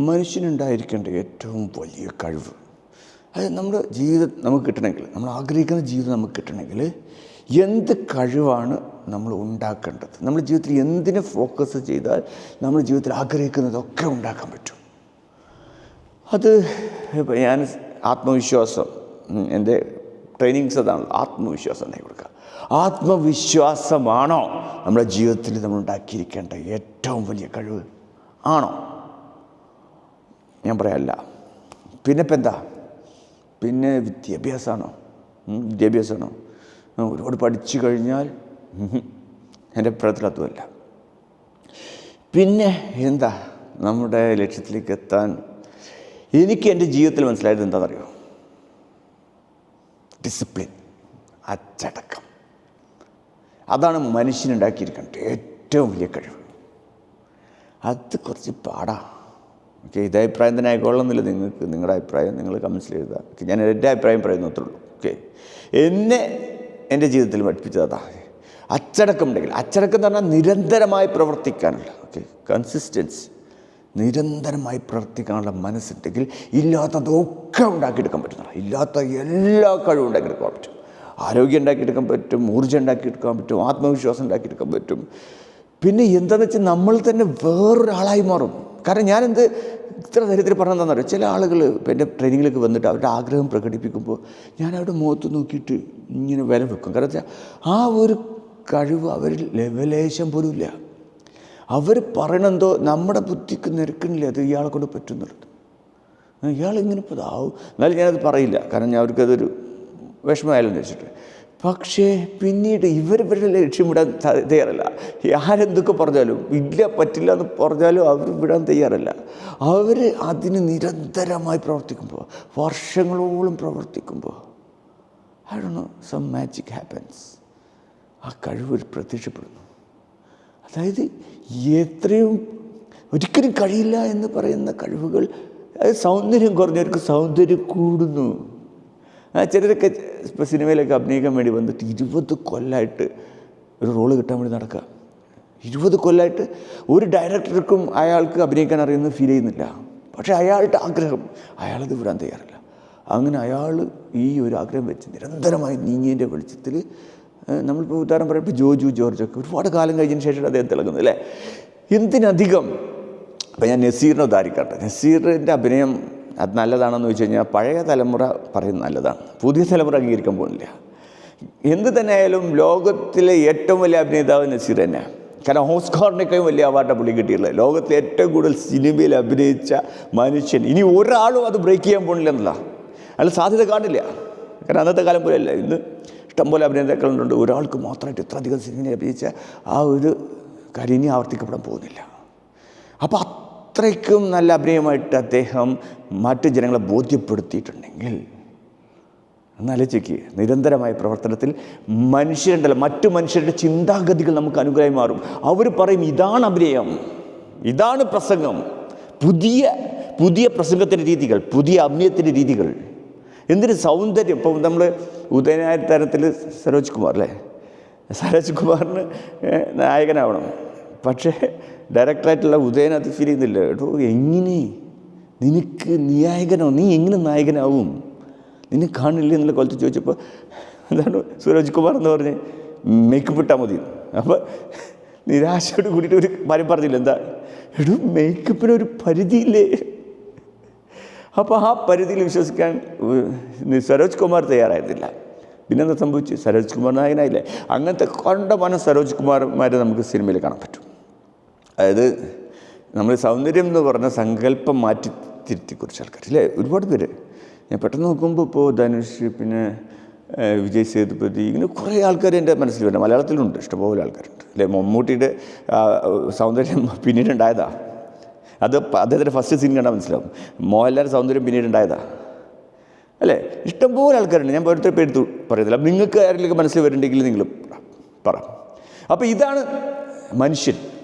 മനുഷ്യനുണ്ടായിരിക്കേണ്ട ഏറ്റവും വലിയ കഴിവ്, അത് നമ്മുടെ ജീവിതം നമുക്ക് കിട്ടണമെങ്കിൽ, നമ്മൾ ആഗ്രഹിക്കുന്ന ജീവിതം നമുക്ക് കിട്ടണമെങ്കിൽ എന്ത് കഴിവാണ് നമ്മൾ ഉണ്ടാക്കേണ്ടത്? നമ്മുടെ ജീവിതത്തിൽ എന്തിനെ ഫോക്കസ് ചെയ്താൽ നമ്മുടെ ജീവിതത്തിൽ ആഗ്രഹിക്കുന്നതൊക്കെ ഉണ്ടാക്കാൻ പറ്റും? അത് ഞാൻ ആത്മവിശ്വാസം, എൻ്റെ ട്രെയിനിങ്സ് അതാണല്ലോ, ആത്മവിശ്വാസം ഉണ്ടാക്കി കൊടുക്കുക. ആത്മവിശ്വാസമാണോ നമ്മുടെ ജീവിതത്തിൽ നമ്മൾ ഉണ്ടാക്കിയിരിക്കേണ്ട ഏറ്റവും വലിയ കഴിവ്? ആണോ? ഞാൻ പറയാമല്ല. പിന്നെ ഇപ്പം എന്താ? പിന്നെ വിദ്യാഭ്യാസമാണോ? ഒരുപാട് പഠിച്ചു കഴിഞ്ഞാൽ എൻ്റെ അഭിപ്രായത്തിൽ അതുമല്ല. പിന്നെ എന്താ നമ്മുടെ ലക്ഷ്യത്തിലേക്ക് എത്താൻ? എനിക്ക് എൻ്റെ ജീവിതത്തിൽ മനസ്സിലായത് എന്താണെന്നറിയോ? ഡിസിപ്ലിൻ, അച്ചടക്കം. അതാണ് മനുഷ്യനുണ്ടാക്കിയിരിക്കേണ്ട ഏറ്റവും വലിയ കഴിവ്. അത് കുറച്ച് പാടാ. ഓക്കെ, ഇതേ അഭിപ്രായം തന്നെ ആയിക്കൊള്ളുന്നില്ല നിങ്ങൾക്ക്. നിങ്ങളുടെ അഭിപ്രായം നിങ്ങൾ കമൻസിൽ എഴുതുക. ഓക്കെ, ഞാൻ എൻ്റെ അഭിപ്രായം പറയുന്നത്രേ ഉള്ളൂ. ഓക്കെ, എന്നെ എൻ്റെ ജീവിതത്തിൽ പഠിപ്പിച്ചത് അതാ. അച്ചടക്കം ഉണ്ടെങ്കിൽ, അച്ചടക്കം എന്ന് പറഞ്ഞാൽ നിരന്തരമായി പ്രവർത്തിക്കാനുള്ള, ഓക്കെ, കൺസിസ്റ്റൻസി, നിരന്തരമായി പ്രവർത്തിക്കാനുള്ള മനസ്സുണ്ടെങ്കിൽ ഇല്ലാത്തതൊക്കെ ഉണ്ടാക്കിയെടുക്കാൻ പറ്റുന്നതാണ്. ഇല്ലാത്ത എല്ലാ കഴിവും ഉണ്ടാക്കിയെടുക്കാൻ പറ്റും. ആരോഗ്യം ഉണ്ടാക്കിയെടുക്കാൻ പറ്റും, ഊർജ്ജം ഉണ്ടാക്കിയെടുക്കാൻ പറ്റും, ആത്മവിശ്വാസം ഉണ്ടാക്കിയെടുക്കാൻ പറ്റും. പിന്നെ എന്താണെന്ന് വെച്ചാൽ നമ്മൾ തന്നെ വേറൊരാളായി മാറും. കാരണം ഞാനെന്ത് ഇത്ര ധൈര്യത്തിൽ പറഞ്ഞതെന്ന് അറിയാം, ചില ആളുകൾ ഇപ്പം എൻ്റെ ട്രെയിനിങ്ങിലേക്ക് വന്നിട്ട് അവരുടെ ആഗ്രഹം പ്രകടിപ്പിക്കുമ്പോൾ ഞാൻ അവരുടെ മുഖത്ത് നോക്കിയിട്ട് ഇങ്ങനെ വില വെക്കും. കാരണം വെച്ചാൽ ആ ഒരു കഴിവ് അവരിൽ ലെവലേശം പോലും ഇല്ല. അവർ പറയണെന്തോ നമ്മുടെ ബുദ്ധിക്ക് നിരക്കണില്ല, അത് ഇയാളെ കൊണ്ട് പറ്റുന്നുള്ളത്. ഇയാളിങ്ങനെ ഇപ്പോൾ ഇതാവും. എന്നാലും ഞാനത് പറയില്ല, കാരണം ഞാൻ അവർക്കതൊരു വിഷമമായാലും വെച്ചിട്ട്. പക്ഷേ പിന്നീട് ഇവരുടെ ലക്ഷ്യം വിടാൻ തയ്യാറല്ല. ആരെന്തൊക്കെ പറഞ്ഞാലും, ഇല്ല പറ്റില്ല എന്ന് പറഞ്ഞാലും അവർ വിടാൻ തയ്യാറല്ല. അവർ അതിന് നിരന്തരമായി പ്രവർത്തിക്കുമ്പോൾ, വർഷങ്ങളോളം പ്രവർത്തിക്കുമ്പോൾ, I don't know, some magic happens. ആ കഴിവ് പ്രത്യക്ഷപ്പെടുന്നു. അതായത് എത്രയും ഒരിക്കലും കഴിയില്ല എന്ന് പറയുന്ന കഴിവുകൾ, അത് സൗന്ദര്യം കുറഞ്ഞവർക്ക് സൗന്ദര്യം കൂടുന്നു. ചിലരൊക്കെ ഇപ്പോൾ സിനിമയിലൊക്കെ അഭിനയിക്കാൻ വേണ്ടി വന്നിട്ട് 20 കൊല്ലമായിട്ട് ഒരു റോള് കിട്ടാൻ വേണ്ടി നടക്കുക. 20 കൊല്ലമായിട്ട് ഒരു ഡയറക്ടർക്കും അയാൾക്ക് അഭിനയിക്കാൻ അറിയുന്നത് ഫീൽ ചെയ്യുന്നില്ല. പക്ഷേ അയാളുടെ ആഗ്രഹം, അയാളത് വിടാൻ തയ്യാറില്ല. അങ്ങനെ അയാൾ ഈ ഒരു ആഗ്രഹം വെച്ച് നിരന്തരമായി നീങ്ങിയതിൻ്റെ വെളിച്ചത്തിൽ, നമ്മളിപ്പോൾ ഉദാഹരണം പറയുമ്പോൾ ജോജു ജോർജൊക്കെ ഒരുപാട് കാലം കഴിഞ്ഞതിന് ശേഷം അദ്ദേഹം തിളങ്ങുന്നത് അല്ലേ. എന്തിനധികം അപ്പം ഞാൻ നസീറിനെ ഉദാഹരിക്കട്ടെ. നസീറിൻ്റെ അഭിനയം അത് നല്ലതാണെന്ന് ചോദിച്ചു കഴിഞ്ഞാൽ പഴയ തലമുറ പറയുന്നത് നല്ലതാണ്, പുതിയ തലമുറ അംഗീകരിക്കാൻ പോകുന്നില്ല. എന്ത് തന്നെ ആയാലും ലോകത്തിലെ ഏറ്റവും വലിയ അഭിനേതാവ് നസീർ തന്നെയാണ്. കാരണം ഓസ്കാറിനേക്കാളും വലിയ അവാർഡാണ് പുള്ളി കിട്ടിയുള്ളത്. ലോകത്തിലെ ഏറ്റവും കൂടുതൽ സിനിമയിൽ അഭിനയിച്ച മനുഷ്യൻ. ഇനി ഒരാളും അത് ബ്രേക്ക് ചെയ്യാൻ പോകുന്നില്ല എന്നുള്ള അതിൽ സാധ്യത കാണില്ല. കാരണം അന്നത്തെ കാലം പോലെയല്ല. ഇന്ന് ഇഷ്ടംപോലെ അഭിനേതാക്കളുണ്ട്. ഒരാൾക്ക് മാത്രമായിട്ട് ഇത്ര അധികം സിനിമയിൽ അഭിനയിച്ച ആ ഒരു കാര്യം ഇനി ആവർത്തിക്കപ്പെടാൻ പോകുന്നില്ല. അപ്പോൾ അത്രയ്ക്കും നല്ല അഭിനയമായിട്ട് അദ്ദേഹം മറ്റു ജനങ്ങളെ ബോധ്യപ്പെടുത്തിയിട്ടുണ്ടെങ്കിൽ എന്നാലോചിക്ക്, നിരന്തരമായ പ്രവർത്തനത്തിൽ മനുഷ്യരുണ്ടല്ലോ, മറ്റു മനുഷ്യരുടെ ചിന്താഗതികൾ നമുക്ക് അനുഗ്രഹമായി മാറും. അവർ പറയും, ഇതാണ് അഭിനയം, ഇതാണ് പ്രസംഗം, പുതിയ പ്രസംഗത്തിൻ്റെ രീതികൾ, പുതിയ അഭിനയത്തിൻ്റെ രീതികൾ. എന്തിന് സൗന്ദര്യം. ഇപ്പോൾ നമ്മൾ ഉദയനായ തരത്തിൽ സരോജ് കുമാർ അല്ലേ, സരോജ് കുമാറിന് നായകനാവണം. പക്ഷേ ഡയറക്ടറായിട്ടുള്ള ഉദയൻ അത് ഫീൽ ചെയ്യുന്നില്ല. കേട്ടോ, എങ്ങനെ നിനക്ക് നായകനോ, നീ എങ്ങനെ നായകനാവും, നിന്നെ കാണില്ല എന്നുള്ള കൊലത്ത് ചോദിച്ചപ്പോൾ എന്താണ് സൂരജ് കുമാർ എന്ന് പറഞ്ഞ് മേക്കപ്പ് ഇട്ടാൽ മതി. അപ്പോൾ നിരാശയോട് കൂടിയിട്ട് ഒരു കാര്യം പറഞ്ഞില്ല, എന്താ എടോ മേക്കപ്പിനൊരു പരിധിയില്ലേ. അപ്പോൾ ആ പരിധിയിൽ വിശ്വസിക്കാൻ സരോജ് കുമാർ തയ്യാറായിരുന്നില്ല. പിന്നെന്താ സംഭവിച്ചു? സരോജ് കുമാർ നായകനായില്ലേ. അങ്ങനത്തെ കണ്ടമാനം സരോജ് കുമാർമാരെ നമുക്ക് സിനിമയിൽ കാണാൻ പറ്റും. അതായത് നമ്മൾ സൗന്ദര്യം എന്ന് പറഞ്ഞ സങ്കല്പം മാറ്റി തിരുത്തി കുറച്ച് ആൾക്കാർ ഇല്ലേ, ഒരുപാട് പേര്. ഞാൻ പെട്ടെന്ന് നോക്കുമ്പോൾ ഇപ്പോൾ ധനുഷ്, പിന്നെ വിജയ് സേതുപതി, ഇങ്ങനെ കുറേ ആൾക്കാർ എൻ്റെ മനസ്സിൽ വരുന്നത്. മലയാളത്തിലുണ്ട്, ഇഷ്ടംപോലെ ആൾക്കാരുണ്ട് അല്ലേ. മമ്മൂട്ടിയുടെ സൗന്ദര്യം പിന്നീടുണ്ടായതാ. അത് അദ്ദേഹത്തിൻ്റെ ഫസ്റ്റ് സീൻ കണ്ടാൽ മനസ്സിലാവും. മോഹൻലാൽ സൗന്ദര്യം പിന്നീടുണ്ടായതാ അല്ലേ. ഇഷ്ടംപോലെ ആൾക്കാരുണ്ട്. ഞാൻ ഓരോരുത്തർ പേര് പറയുന്നില്ല. നിങ്ങൾക്ക് ആരെങ്കിലും മനസ്സിൽ വരുന്നുണ്ടെങ്കിൽ നിങ്ങൾ പറ. അപ്പോൾ ഇതാണ് മനുഷ്യൻ.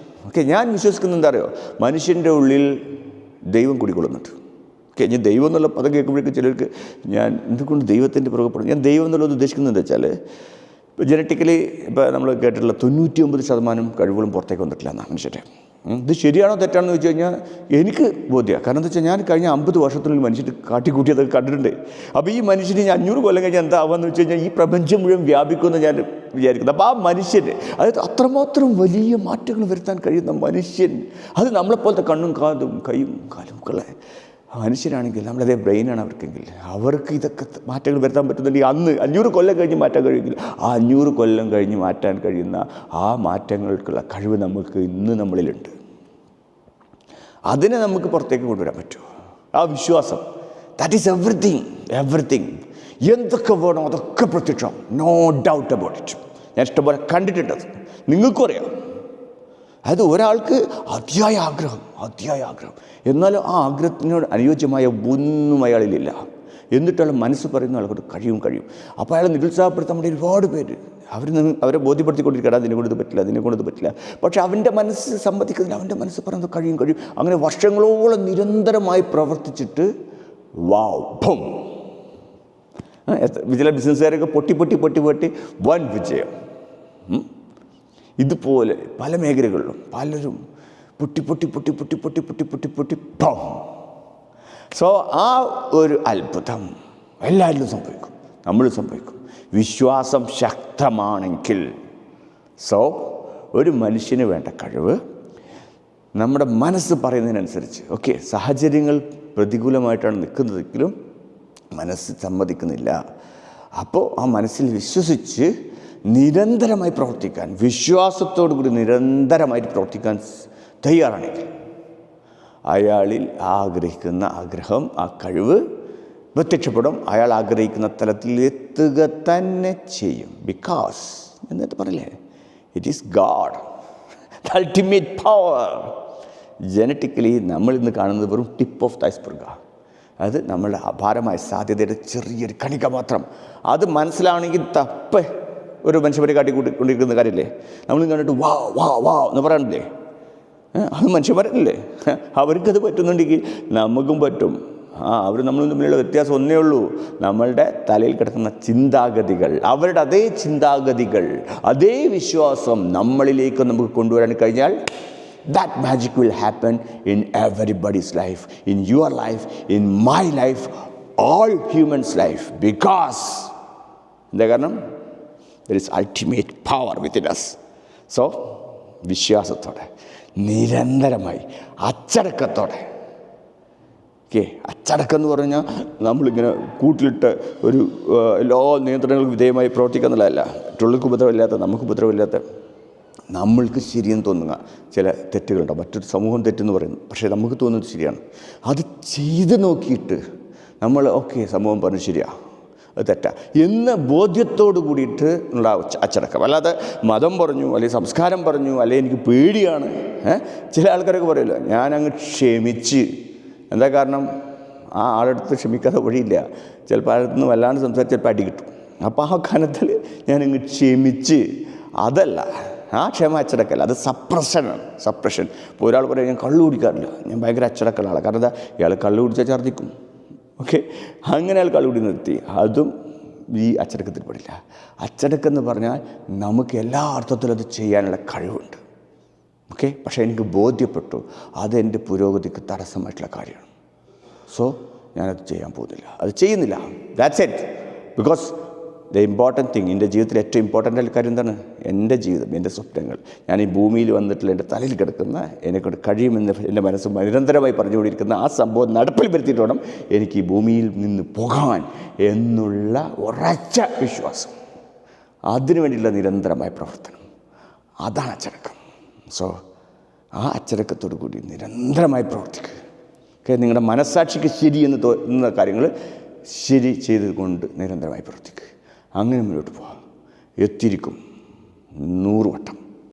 ഓക്കെ, ഞാൻ വിശ്വസിക്കുന്നത് എന്താ അറിയോ, മനുഷ്യൻ്റെ ഉള്ളിൽ ദൈവം കുടികൊള്ളുന്നുണ്ട്. ഓക്കെ, ഞാൻ ദൈവം എന്നുള്ള പദം കേൾക്കുമ്പോഴേക്കും ചിലർക്ക് ഞാൻ എന്തുകൊണ്ട് ദൈവത്തിൻ്റെ പുറകെപ്പെടും. ഞാൻ ദൈവം എന്നുള്ളത് ഉദ്ദേശിക്കുന്നത് എന്താ വെച്ചാൽ, ഇപ്പോൾ ജനറ്റിക്കലി ഇപ്പോൾ നമ്മൾ കേട്ടിട്ടുള്ള 99% കഴിവുകളും പുറത്തേക്ക് വന്നിട്ടില്ല എന്നാണ് മനുഷ്യരെ. ഇത് ശരിയാണോ തെറ്റാണോ എന്ന് വെച്ച് കഴിഞ്ഞാൽ എനിക്ക് ബോധ്യമാണ്. കാരണം എന്താ വെച്ചാൽ ഞാൻ കഴിഞ്ഞ 50 വർഷത്തിനുള്ളിൽ മനുഷ്യർ കാട്ടിക്കൂട്ടിയതൊക്കെ കണ്ടിട്ടുണ്ട്. അപ്പോൾ ഈ മനുഷ്യന് 500 കൊല്ലം കഴിഞ്ഞാൽ എന്താവാന്ന് വെച്ച് കഴിഞ്ഞാൽ ഈ പ്രപഞ്ചം മുഴുവൻ വ്യാപിക്കുമെന്ന് ഞാൻ വിചാരിക്കുന്നത്. അപ്പോൾ ആ മനുഷ്യന് അതായത് അത്രമാത്രം വലിയ മാറ്റങ്ങൾ വരുത്താൻ കഴിയുന്ന മനുഷ്യൻ, അത് നമ്മളെപ്പോലത്തെ കണ്ണും കാതും കൈയും കാലും ഒക്കെ ഉള്ള മനുഷ്യരാണെങ്കിൽ, നമ്മളതേ ബ്രെയിനാണ് അവർക്കെങ്കിൽ, അവർക്ക് ഇതൊക്കെ മാറ്റങ്ങൾ വരുത്താൻ പറ്റുന്നുണ്ടെങ്കിൽ അന്ന് 500 കൊല്ലം കഴിഞ്ഞ് മാറ്റാൻ കഴിയുമെങ്കിൽ ആ 500 കൊല്ലം കഴിഞ്ഞ് മാറ്റാൻ കഴിയുന്ന ആ മാറ്റങ്ങൾക്കുള്ള കഴിവ് നമുക്ക് ഇന്ന് നമ്മളിലുണ്ട്. അതിനെ നമുക്ക് പുറത്തേക്ക് കൊണ്ടുവരാൻ പറ്റുമോ? ആ വിശ്വാസം, ദാറ്റ് ഈസ് എവറിത്തിങ്. എന്തൊക്കെ വേണോ അതൊക്കെ പ്രത്യക്ഷമാവും, നോ ഡൗട്ട് അബൌട്ട് ഇറ്റ്. ഞാൻ ഇഷ്ടംപോലെ കണ്ടിട്ടുണ്ടത്, നിങ്ങൾക്കും അറിയാം. അതായത് ഒരാൾക്ക് അതിയായ ആഗ്രഹം, എന്നാലും ആ ആഗ്രഹത്തിനോട് അനുയോജ്യമായ ഒന്നും അയാളിലില്ല. എന്നിട്ടുള്ള മനസ്സ് പറയുന്ന ആൾക്കൊണ്ട് കഴിയും. അപ്പോൾ അയാളെ നിരുത്സാഹപ്പെടുത്താൻ വേണ്ടി ഒരുപാട് പേര് അവരെ ബോധ്യപ്പെടുത്തിക്കൊണ്ടിരിക്കണം, അതിനെക്കൊണ്ടത് പറ്റില്ല. പക്ഷെ അവൻ്റെ മനസ്സ് സമ്മതിക്കുന്നില്ല, അവൻ്റെ മനസ്സ് പറയുന്നത് കഴിയും. അങ്ങനെ വർഷങ്ങളോളം നിരന്തരമായി പ്രവർത്തിച്ചിട്ട് ഭം, ചില ബിസിനസ്സുകാരൊക്കെ പൊട്ടി വൻ വിജയം. ഇതുപോലെ പല മേഖലകളിലും പലരും പൊട്ടി ഭം. സോ ആ ഒരു അത്ഭുതം എല്ലാവരിലും സംഭവിക്കും, നമ്മളും സംഭവിക്കും, വിശ്വാസം ശക്തമാണെങ്കിൽ. സോ ഒരു മനുഷ്യന് വേണ്ട കഴിവ് നമ്മുടെ മനസ്സ് പറയുന്നതിനനുസരിച്ച്, ഓക്കെ, സാഹചര്യങ്ങൾ പ്രതികൂലമായിട്ടാണ് നിൽക്കുന്നതെങ്കിലും മനസ്സ് സമ്മതിക്കുന്നില്ല. അപ്പോൾ ആ മനസ്സിൽ വിശ്വസിച്ച് നിരന്തരമായി പ്രവർത്തിക്കാൻ, വിശ്വാസത്തോടു കൂടി നിരന്തരമായിട്ട് പ്രവർത്തിക്കാൻ തയ്യാറാണെങ്കിൽ അയാളിൽ ആഗ്രഹിക്കുന്ന ആഗ്രഹം, ആ കഴിവ് പ്രത്യക്ഷപ്പെടും. അയാൾ ആഗ്രഹിക്കുന്ന തലത്തിൽ എത്തുക തന്നെ ചെയ്യും. ബിക്കോസ് എന്നിട്ട് പറയില്ലേ, it is God, the ultimate power. Genetically നമ്മളിന്ന് കാണുന്നത് വെറും ടിപ്പ് ഓഫ് ദ ഐസ്ബർഗാണ്. അത് നമ്മളുടെ അപാരമായ സാധ്യതയുടെ ചെറിയൊരു കണിക മാത്രം. അത് മനസ്സിലാവണമെങ്കിൽ ഒരു മനുഷ്യരെ കാട്ടിക്കൊണ്ടിരിക്കുന്ന കാര്യമില്ലേ, നമ്മൾ കണ്ടിട്ട് വാ എന്ന് പറയാനില്ലേ, അത് മനുഷ്യന്മാരല്ലേ, അവർക്കത് പറ്റുന്നുണ്ടെങ്കിൽ നമുക്കും പറ്റും. അവർ നമ്മളും തമ്മിലുള്ള വ്യത്യാസം ഒന്നേ ഉള്ളൂ, നമ്മളുടെ തലയിൽ കിടക്കുന്ന ചിന്താഗതികൾ, അവരുടെ അതേ ചിന്താഗതികൾ, അതേ വിശ്വാസം നമ്മളിലേക്ക് നമുക്ക് കൊണ്ടുവരാൻ കഴിഞ്ഞാൽ that magic will happen in everybody's life, in your life, in my life, all humans' life. Because എന്താ കാരണം, there is ultimate power within us. So വിശ്വാസത്തോടെ നിരന്തരമായി അച്ചടക്കത്തോടെ, അച്ചടക്കം എന്ന് പറഞ്ഞാൽ നമ്മളിങ്ങനെ കൂട്ടിലിട്ട് ഒരു എല്ലാ നിയന്ത്രണങ്ങൾക്ക് വിധേയമായി പ്രവർത്തിക്കുക എന്നുള്ളതല്ല. മറ്റുള്ളവർക്ക് ഉപദ്രവമില്ലാത്ത, നമുക്ക് ഉപദ്രവമില്ലാത്ത, നമ്മൾക്ക് ശരിയെന്ന് തോന്നുക ചില തെറ്റുകളുണ്ടോ, മറ്റൊരു സമൂഹം തെറ്റെന്ന് പറയുന്നു, പക്ഷേ നമുക്ക് തോന്നുന്നത് ശരിയാണ്. അത് ചെയ്ത് നോക്കിയിട്ട് നമ്മൾ സമൂഹം പറഞ്ഞു ശരിയാണ്, അത് തെറ്റാ എന്ന ബോധ്യത്തോട് കൂടിയിട്ട് ഉള്ള അച്ചടക്കം. അല്ലാതെ മതം പറഞ്ഞു, അല്ലെങ്കിൽ സംസ്കാരം പറഞ്ഞു, അല്ലെങ്കിൽ എനിക്ക് പേടിയാണ്. ചില ആൾക്കാരൊക്കെ പറയുമല്ലോ, ഞാനങ്ങ് ക്ഷമിച്ച്. എന്താ കാരണം, ആ ആളെടുത്ത് ക്ഷമിക്കാതെ വഴിയില്ല. ചിലപ്പോൾ ആളടുത്ത് വല്ലാണ്ട് സംസാരിച്ച് ചിലപ്പോൾ അടി കിട്ടും. അപ്പോൾ ആ കനത്തിൽ ഞാനങ്ങ് ക്ഷമിച്ച്. അതല്ല, ആ ക്ഷമ അച്ചടക്കല്ല, അത് സപ്രഷൻ. ഇപ്പോൾ ഒരാൾ പറയും ഞാൻ കള്ളു കുടിക്കാറില്ല, ഞാൻ ഭയങ്കര അച്ചടക്കമുള്ള ആളാണ്. കാരണം എന്താ, ഇയാൾ കള്ളു കുടിച്ചാൽ ഛർദ്ദിക്കും. അങ്ങനെ അയാൾ കള്ളു കുടി നിർത്തി, അതും ഈ അച്ചടക്കത്തിൽ പെടില്ല. അച്ചടക്കം എന്ന് പറഞ്ഞാൽ നമുക്ക് എല്ലാ അർത്ഥത്തിലും അത് ചെയ്യാനുള്ള കഴിവുണ്ട്. പക്ഷേ എനിക്ക് ബോധ്യപ്പെട്ടു അതെൻ്റെ പുരോഗതിക്ക് തടസ്സമായിട്ടുള്ള കാര്യമാണ്. സോ ഞാനത് ചെയ്യാൻ പോകുന്നില്ല, അത് ചെയ്യുന്നില്ല. That's it. Because the important thing, എൻ്റെ ജീവിതത്തിൽ ഏറ്റവും ഇമ്പോർട്ടൻ്റ് ആയ കാര്യം എന്താണ്? എൻ്റെ ജീവിതം, എൻ്റെ സ്വപ്നങ്ങൾ. ഞാൻ ഈ ഭൂമിയിൽ വന്നിട്ടുള്ള എൻ്റെ തലയിൽ കിടക്കുന്ന, എന്നെക്കൊണ്ട് കഴിയുമെന്ന് എൻ്റെ മനസ്സ് നിരന്തരമായി പറഞ്ഞുകൊണ്ടിരിക്കുന്ന ആ സംഭവം നടപ്പിൽ വരുത്തിയിട്ട് വേണം എനിക്ക് ഈ ഭൂമിയിൽ നിന്ന് പോകാൻ എന്നുള്ള ഉറച്ച വിശ്വാസം. അതിനു വേണ്ടിയുള്ള നിരന്തരമായ പ്രവർത്തനം, അതാണ് അച്ചടക്കം. സോ ആ അച്ചടക്കത്തോടു കൂടി നിരന്തരമായി പ്രവർത്തിക്കുക. നിങ്ങളുടെ മനസ്സാക്ഷിക്ക് ശരിയെന്ന് തോന്നുന്ന കാര്യങ്ങൾ ശരി ചെയ്തുകൊണ്ട് നിരന്തരമായി പ്രവർത്തിക്കുക. അങ്ങനെ മുന്നോട്ട് പോകാം. എത്തിയിരിക്കും 100 വട്ടം.